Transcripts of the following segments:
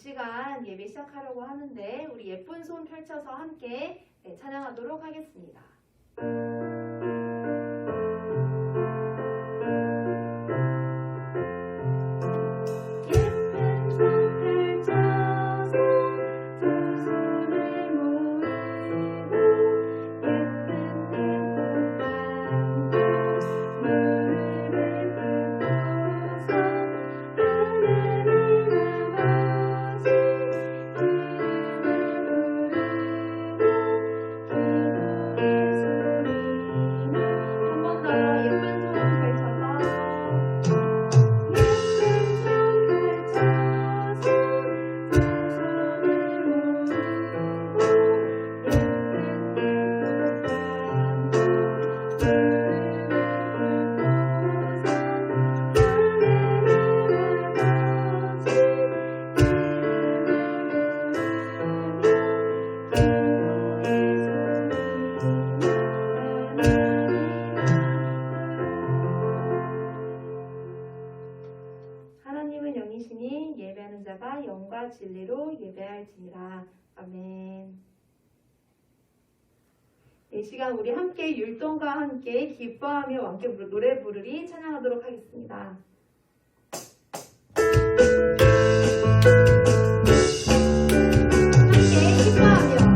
시간 예배 시작하려고 하는데 우리 예쁜 손 펼쳐서 함께 찬양하도록 하겠습니다. 하나님은 영이시니 예배하는 자가 영과 진리로 예배할지니라. 아멘. 이 시간 우리 함께 율동과 함께 기뻐하며 함께 노래 부르리 찬양하도록 하겠습니다. 기뻐하며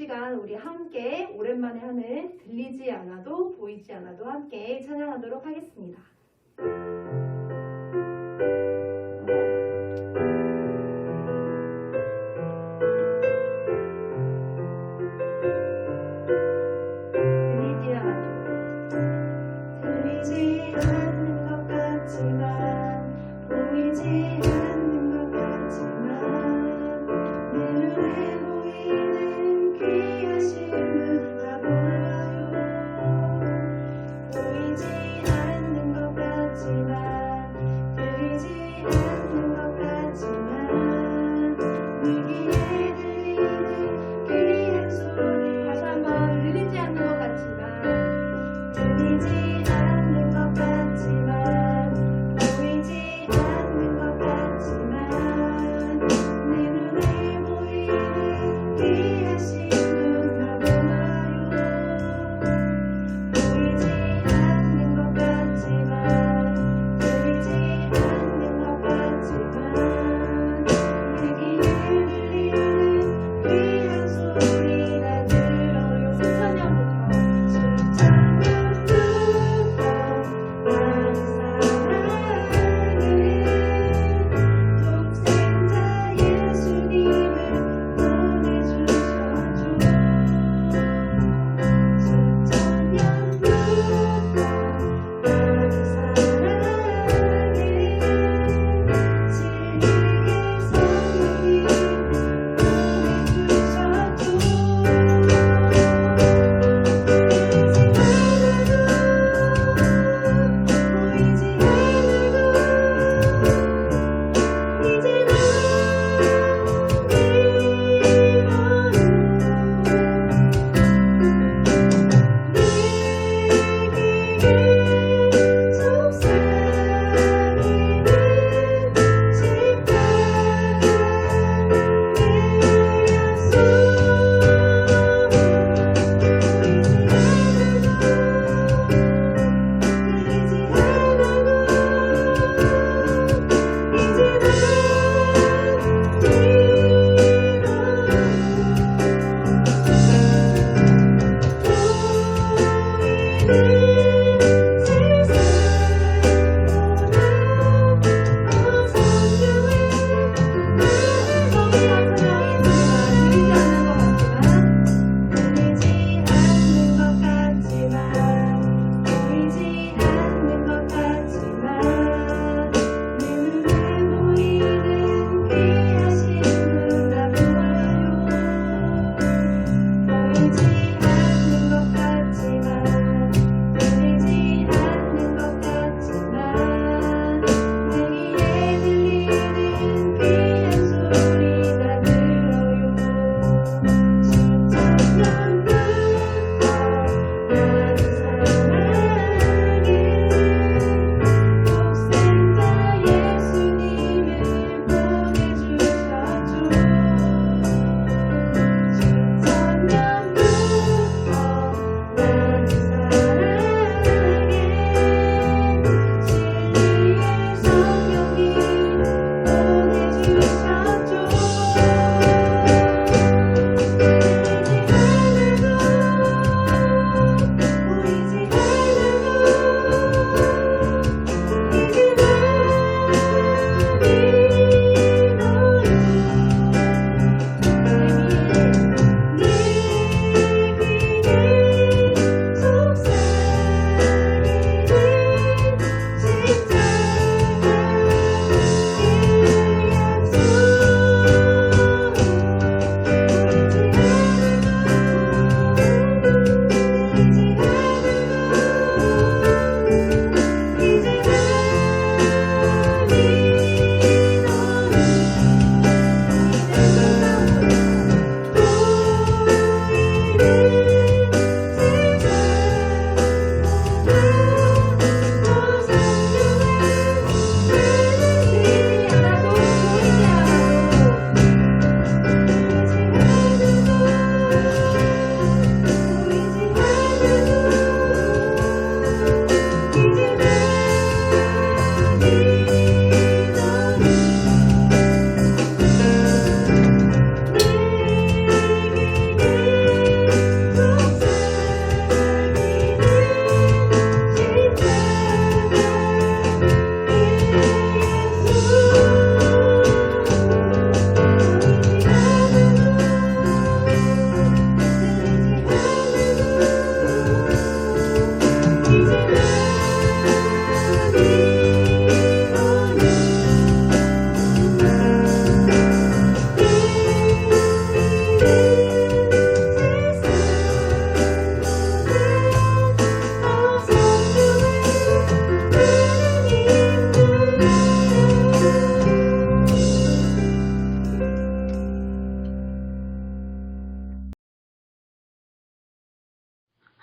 시간 우리 함께 오랜만에 하는 들리지 않아도 보이지 않아도 함께 찬양하도록 하겠습니다. 들리지 않는 것 같지만 보이지 않는 것 같지만 내 눈에 보이는 귀하심은 다 보아요. 보이지 않는 것 같지만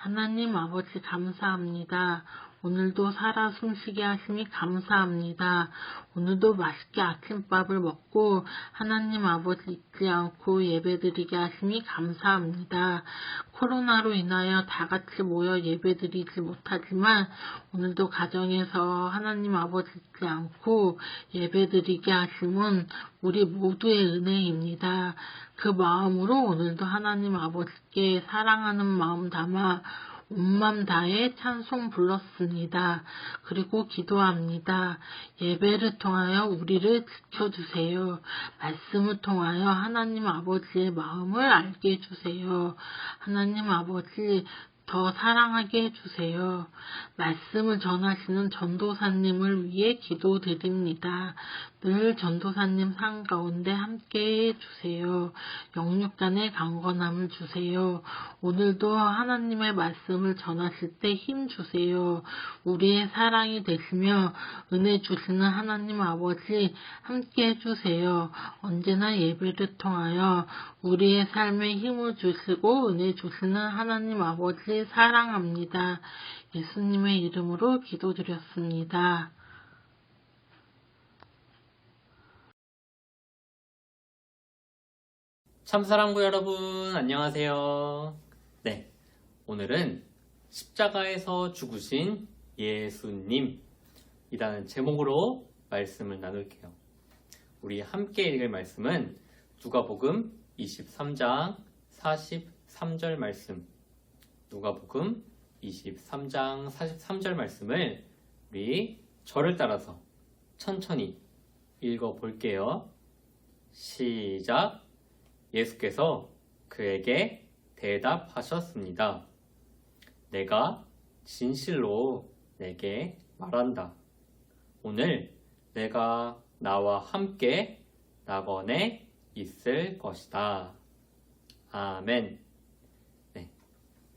하나님 아버지 감사합니다. 오늘도 살아 숨쉬게 하시니 감사합니다. 오늘도 맛있게 아침밥을 먹고 하나님 아버지 잊지 않고 예배드리게 하시니 감사합니다. 코로나로 인하여 다 같이 모여 예배드리지 못하지만 오늘도 가정에서 하나님 아버지 잊지 않고 예배드리게 하심은 우리 모두의 은혜입니다. 그 마음으로 오늘도 하나님 아버지께 사랑하는 마음 담아 온맘 다해 찬송 불렀습니다. 그리고 기도합니다. 예배를 통하여 우리를 지켜주세요. 말씀을 통하여 하나님 아버지의 마음을 알게 해주세요. 하나님 아버지 더 사랑하게 해주세요. 말씀을 전하시는 전도사님을 위해 기도드립니다. 늘 전도사님 삶 가운데 함께 해주세요. 영육간의 강건함을 주세요. 오늘도 하나님의 말씀을 전하실 때 힘 주세요. 우리의 사랑이 되시며 은혜 주시는 하나님 아버지 함께 해주세요. 언제나 예배를 통하여 우리의 삶에 힘을 주시고 은혜 주시는 하나님 아버지 사랑합니다. 예수님의 이름으로 기도드렸습니다. 참사랑부 여러분, 안녕하세요. 네, 오늘은 십자가에서 죽으신 예수님이라는 제목으로 말씀을 나눌게요. 우리 함께 읽을 말씀은 누가복음 23장 43절 말씀, 누가복음 23장 43절 말씀을 우리 저를 따라서 천천히 읽어볼게요. 시작! 예수께서 그에게 대답하셨습니다. 내가 진실로 내게 말한다. 오늘 내가 나와 함께 낙원에 있을 것이다. 아멘. 네,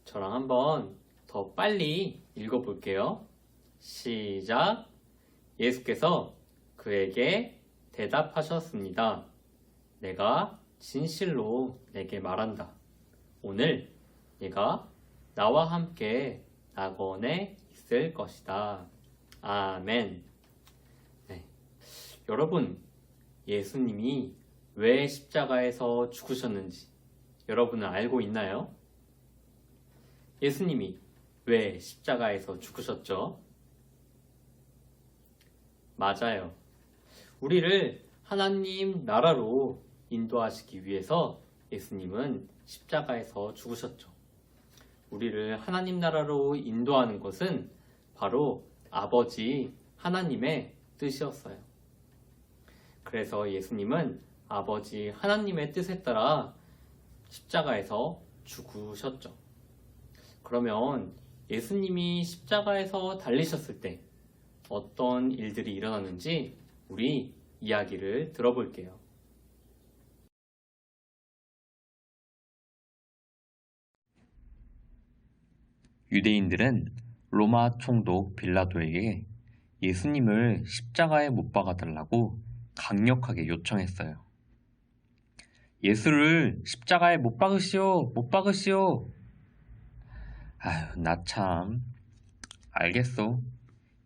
저랑 한번 더 빨리 읽어볼게요. 시작! 예수께서 그에게 대답하셨습니다. 내가 진실로 내게 말한다. 오늘 네가 나와 함께 낙원에 있을 것이다. 아멘. 네. 여러분, 예수님이 왜 십자가에서 죽으셨는지 여러분은 알고 있나요? 예수님이 왜 십자가에서 죽으셨죠? 맞아요. 우리를 하나님 나라로 인도하시기 위해서 예수님은 십자가에서 죽으셨죠. 우리를 하나님 나라로 인도하는 것은 바로 아버지 하나님의 뜻이었어요. 그래서 예수님은 아버지 하나님의 뜻에 따라 십자가에서 죽으셨죠. 그러면 예수님이 십자가에서 달리셨을 때 어떤 일들이 일어났는지 우리 이야기를 들어볼게요. 유대인들은 로마 총독 빌라도에게 예수님을 십자가에 못 박아달라고 강력하게 요청했어요. 예수를 십자가에 못 박으시오, 못 박으시오. 아유, 나 참. 알겠소.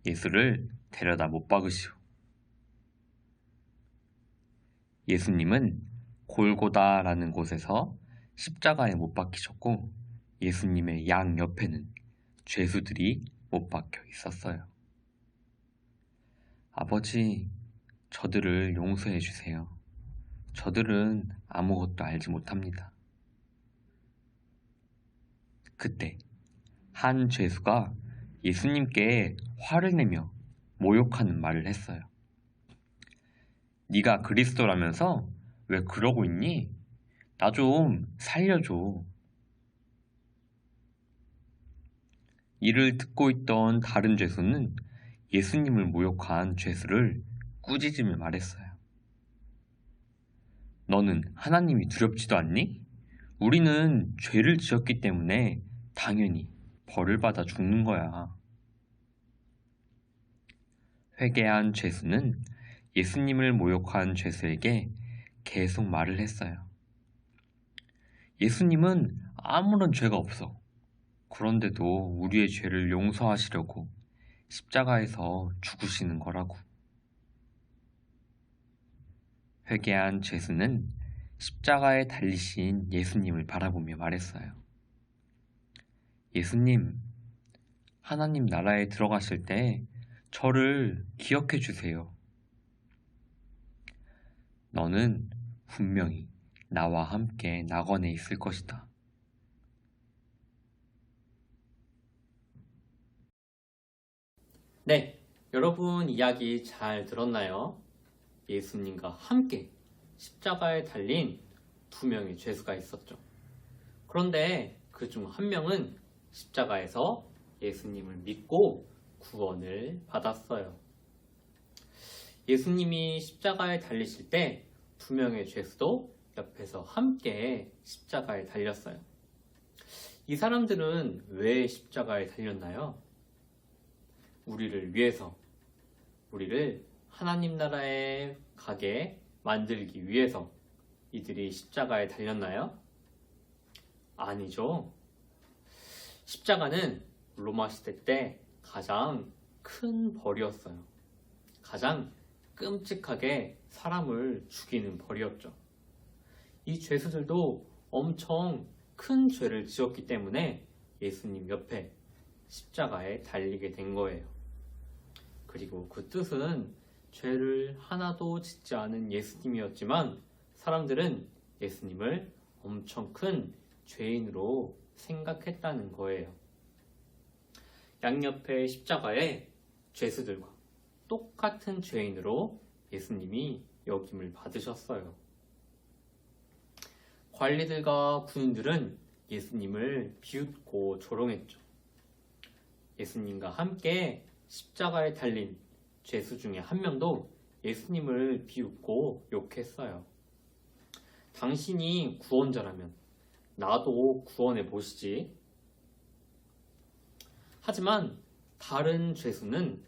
예수를 데려다 못 박으시오. 예수님은 골고다라는 곳에서 십자가에 못 박히셨고 예수님의 양 옆에는 죄수들이 못 박혀 있었어요. 아버지, 저들을 용서해 주세요. 저들은 아무것도 알지 못합니다. 그때 한 죄수가 예수님께 화를 내며 모욕하는 말을 했어요. 네가 그리스도라면서 왜 그러고 있니? 나 좀 살려줘. 이를 듣고 있던 다른 죄수는 예수님을 모욕한 죄수를 꾸짖으며 말했어요. 너는 하나님이 두렵지도 않니? 우리는 죄를 지었기 때문에 당연히 벌을 받아 죽는 거야. 회개한 죄수는 예수님을 모욕한 죄수에게 계속 말을 했어요. 예수님은 아무런 죄가 없어. 그런데도 우리의 죄를 용서하시려고 십자가에서 죽으시는 거라고. 회개한 죄수는 십자가에 달리신 예수님을 바라보며 말했어요. 예수님, 하나님 나라에 들어가실 때 저를 기억해 주세요. 너는 분명히 나와 함께 낙원에 있을 것이다. 네, 여러분 이야기 잘 들었나요? 예수님과 함께 십자가에 달린 두 명의 죄수가 있었죠. 그런데 그 중 한 명은 십자가에서 예수님을 믿고 구원을 받았어요. 예수님이 십자가에 달리실 때 두 명의 죄수도 옆에서 함께 십자가에 달렸어요. 이 사람들은 왜 십자가에 달렸나요? 우리를 위해서, 우리를 하나님 나라에 가게 만들기 위해서 이들이 십자가에 달렸나요? 아니죠. 십자가는 로마 시대 때 가장 큰 벌이었어요. 가장 끔찍하게 사람을 죽이는 벌이었죠. 이 죄수들도 엄청 큰 죄를 지었기 때문에 예수님 옆에 십자가에 달리게 된 거예요. 그리고 그 뜻은 죄를 하나도 짓지 않은 예수님이었지만 사람들은 예수님을 엄청 큰 죄인으로 생각했다는 거예요. 양옆의 십자가에 죄수들과 똑같은 죄인으로 예수님이 여김을 받으셨어요. 관리들과 군인들은 예수님을 비웃고 조롱했죠. 예수님과 함께 십자가에 달린 죄수 중에 한 명도 예수님을 비웃고 욕했어요. 당신이 구원자라면 나도 구원해 보시지. 하지만 다른 죄수는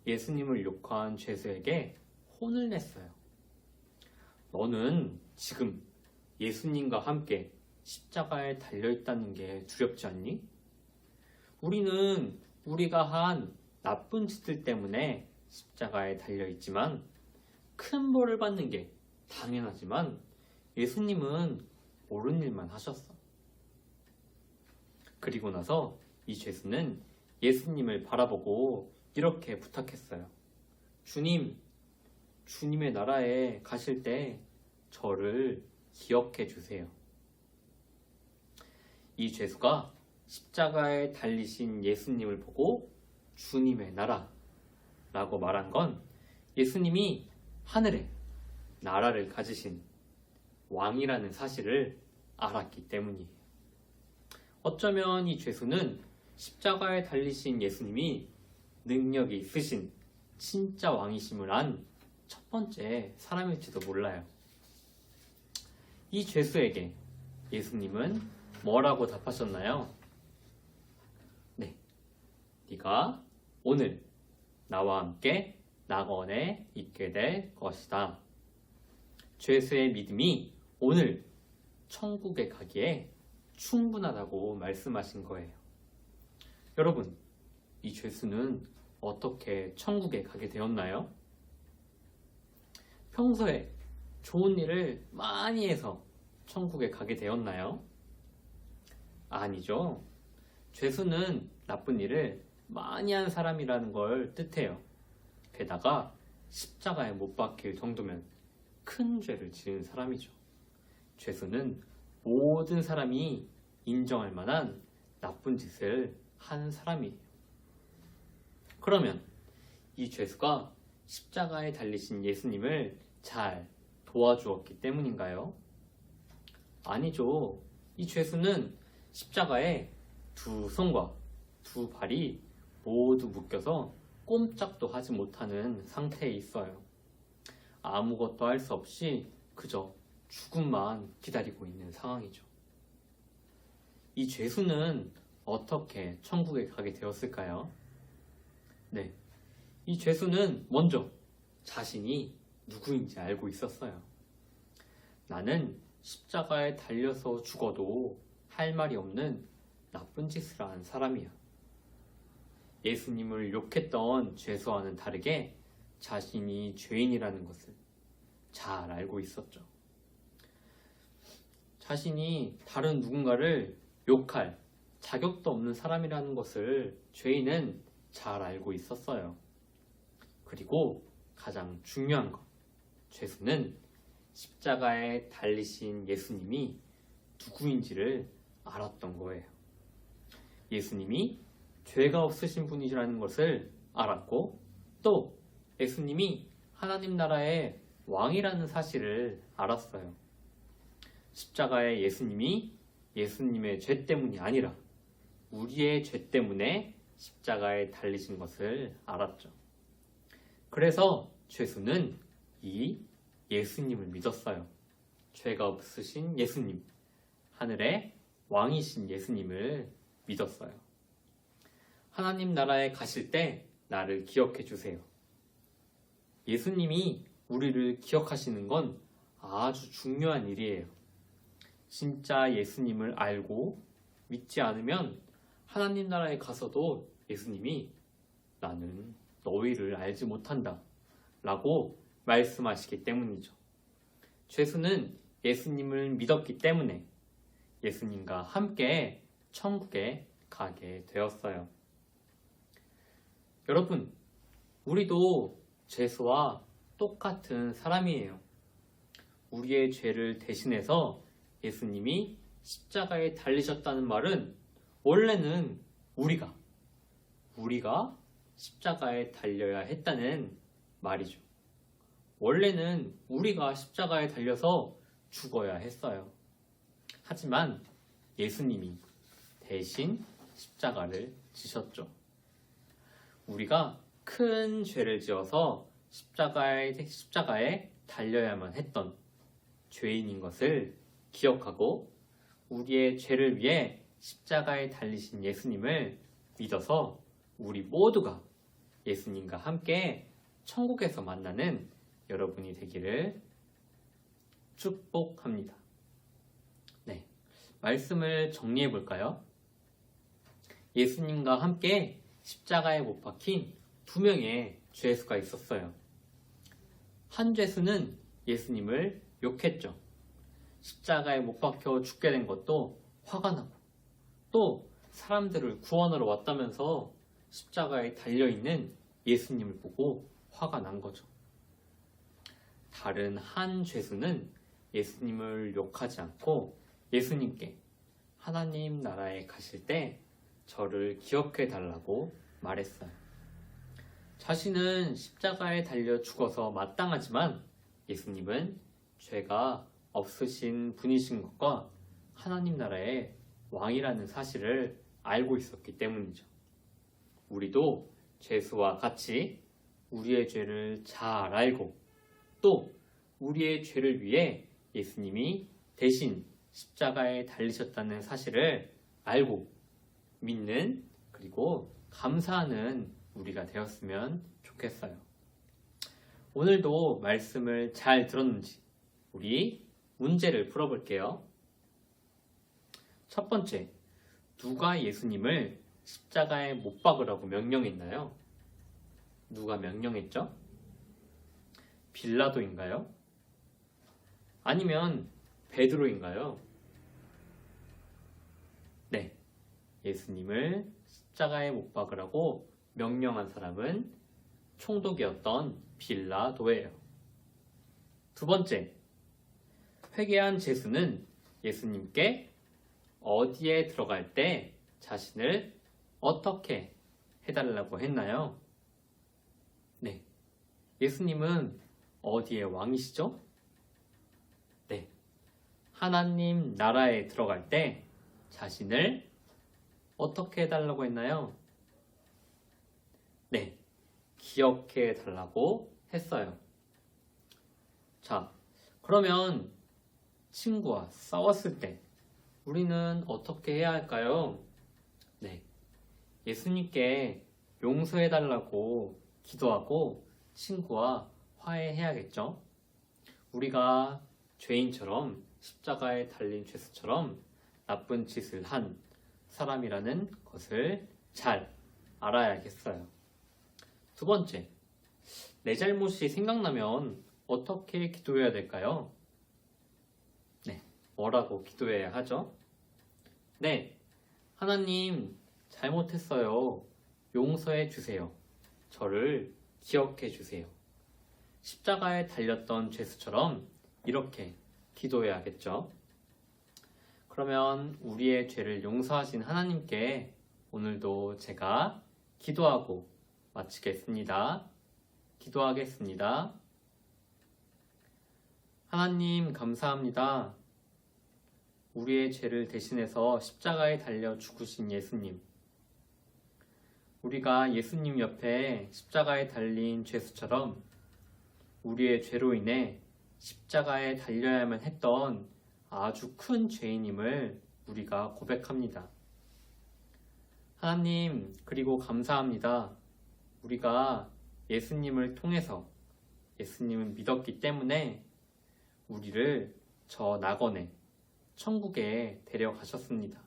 예수님을 욕한 죄수에게 혼을 냈어요. 너는 지금 예수님과 함께 십자가에 달려있다는 게 두렵지 않니? 우리는 우리가 한 나쁜 짓들 때문에 십자가에 달려있지만 큰 벌을 받는 게 당연하지만 예수님은 옳은 일만 하셨어. 그리고 나서 이 죄수는 예수님을 바라보고 이렇게 부탁했어요. 주님, 주님의 나라에 가실 때 저를 기억해 주세요. 이 죄수가 십자가에 달리신 예수님을 보고 주님의 나라라고 말한 건 예수님이 하늘에 나라를 가지신 왕이라는 사실을 알았기 때문이에요. 어쩌면 이 죄수는 십자가에 달리신 예수님이 능력이 있으신 진짜 왕이심을 안 첫 번째 사람일지도 몰라요. 이 죄수에게 예수님은 뭐라고 답하셨나요? 네, 네가 오늘 나와 함께 낙원에 있게 될 것이다. 죄수의 믿음이 오늘 천국에 가기에 충분하다고 말씀하신 거예요. 여러분, 이 죄수는 어떻게 천국에 가게 되었나요? 평소에 좋은 일을 많이 해서 천국에 가게 되었나요? 아니죠. 죄수는 나쁜 일을 많이 한 사람이라는 걸 뜻해요. 게다가 십자가에 못 박힐 정도면 큰 죄를 지은 사람이죠. 죄수는 모든 사람이 인정할 만한 나쁜 짓을 한 사람이에요. 그러면 이 죄수가 십자가에 달리신 예수님을 잘 도와주었기 때문인가요? 아니죠. 이 죄수는 십자가에 두 손과 두 발이 모두 묶여서 꼼짝도 하지 못하는 상태에 있어요. 아무것도 할 수 없이 그저 죽음만 기다리고 있는 상황이죠. 이 죄수는 어떻게 천국에 가게 되었을까요? 네, 이 죄수는 먼저 자신이 누구인지 알고 있었어요. 나는 십자가에 달려서 죽어도 할 말이 없는 나쁜 짓을 한 사람이야. 예수님을 욕했던 죄수와는 다르게 자신이 죄인이라는 것을 잘 알고 있었죠. 자신이 다른 누군가를 욕할 자격도 없는 사람이라는 것을 죄인은 잘 알고 있었어요. 그리고 가장 중요한 것, 죄수는 십자가에 달리신 예수님이 누구인지를 알았던 거예요. 예수님이 죄가 없으신 분이라는 것을 알았고, 또 예수님이 하나님 나라의 왕이라는 사실을 알았어요. 십자가의 예수님이 예수님의 죄 때문이 아니라 우리의 죄 때문에 십자가에 달리신 것을 알았죠. 그래서 죄수는 이 예수님을 믿었어요. 죄가 없으신 예수님, 하늘의 왕이신 예수님을 믿었어요. 하나님 나라에 가실 때 나를 기억해 주세요. 예수님이 우리를 기억하시는 건 아주 중요한 일이에요. 진짜 예수님을 알고 믿지 않으면 하나님 나라에 가서도 예수님이 나는 너희를 알지 못한다 라고 말씀하시기 때문이죠. 죄수는 예수님을 믿었기 때문에 예수님과 함께 천국에 가게 되었어요. 여러분, 우리도 죄수와 똑같은 사람이에요. 우리의 죄를 대신해서 예수님이 십자가에 달리셨다는 말은 원래는 우리가 십자가에 달려야 했다는 말이죠. 원래는 우리가 십자가에 달려서 죽어야 했어요. 하지만 예수님이 대신 십자가를 지셨죠. 우리가 큰 죄를 지어서 십자가에 달려야만 했던 죄인인 것을 기억하고 우리의 죄를 위해 십자가에 달리신 예수님을 믿어서 우리 모두가 예수님과 함께 천국에서 만나는 여러분이 되기를 축복합니다. 네, 말씀을 정리해 볼까요? 예수님과 함께 십자가에 못 박힌 두 명의 죄수가 있었어요. 한 죄수는 예수님을 욕했죠. 십자가에 못 박혀 죽게 된 것도 화가 나고, 또 사람들을 구원하러 왔다면서 십자가에 달려있는 예수님을 보고 화가 난 거죠. 다른 한 죄수는 예수님을 욕하지 않고 예수님께 하나님 나라에 가실 때 저를 기억해 달라고 말했어요. 자신은 십자가에 달려 죽어서 마땅하지만 예수님은 죄가 없으신 분이신 것과 하나님 나라의 왕이라는 사실을 알고 있었기 때문이죠. 우리도 죄수와 같이 우리의 죄를 잘 알고 또 우리의 죄를 위해 예수님이 대신 십자가에 달리셨다는 사실을 알고 믿는, 그리고 감사하는 우리가 되었으면 좋겠어요. 오늘도 말씀을 잘 들었는지 우리 문제를 풀어볼게요. 첫 번째, 누가 예수님을 십자가에 못 박으라고 명령했나요? 누가 명령했죠? 빌라도인가요? 아니면 베드로인가요? 네, 예수님을 십자가에 못 박으라고 명령한 사람은 총독이었던 빌라도예요. 두 번째, 회개한 죄수는 예수님께 어디에 들어갈 때 자신을 어떻게 해달라고 했나요? 네, 예수님은 어디의 왕이시죠? 네, 하나님 나라에 들어갈 때 자신을 어떻게 해달라고 했나요? 네, 기억해 달라고 했어요. 자, 그러면 친구와 싸웠을 때 우리는 어떻게 해야 할까요? 네, 예수님께 용서해 달라고 기도하고 친구와 화해해야겠죠? 우리가 죄인처럼 십자가에 달린 죄수처럼 나쁜 짓을 한 사람이라는 것을 잘 알아야겠어요. 두 번째, 내 잘못이 생각나면 어떻게 기도해야 될까요? 네, 뭐라고 기도해야 하죠? 네, 하나님 잘못했어요. 용서해 주세요. 저를 기억해 주세요. 십자가에 달렸던 죄수처럼 이렇게 기도해야겠죠? 그러면 우리의 죄를 용서하신 하나님께 오늘도 제가 기도하고 마치겠습니다. 기도하겠습니다. 하나님 감사합니다. 우리의 죄를 대신해서 십자가에 달려 죽으신 예수님. 우리가 예수님 옆에 십자가에 달린 죄수처럼 우리의 죄로 인해 십자가에 달려야만 했던 아주 큰 죄인임을 우리가 고백합니다. 하나님, 그리고 감사합니다. 우리가 예수님을 통해서 예수님을 믿었기 때문에 우리를 저 낙원에 천국에 데려가셨습니다.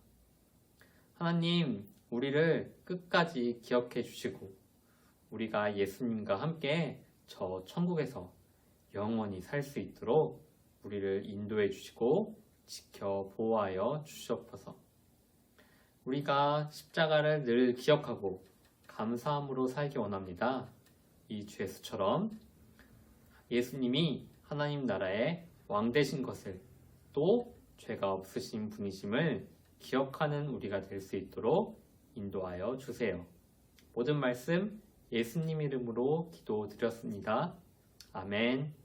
하나님, 우리를 끝까지 기억해 주시고 우리가 예수님과 함께 저 천국에서 영원히 살 수 있도록 우리를 인도해 주시고 지켜 보호하여 주시옵소서. 우리가 십자가를 늘 기억하고 감사함으로 살기 원합니다. 이 죄수처럼 예수님이 하나님 나라의 왕 되신 것을 또 죄가 없으신 분이심을 기억하는 우리가 될 수 있도록 인도하여 주세요. 모든 말씀 예수님 이름으로 기도드렸습니다. 아멘.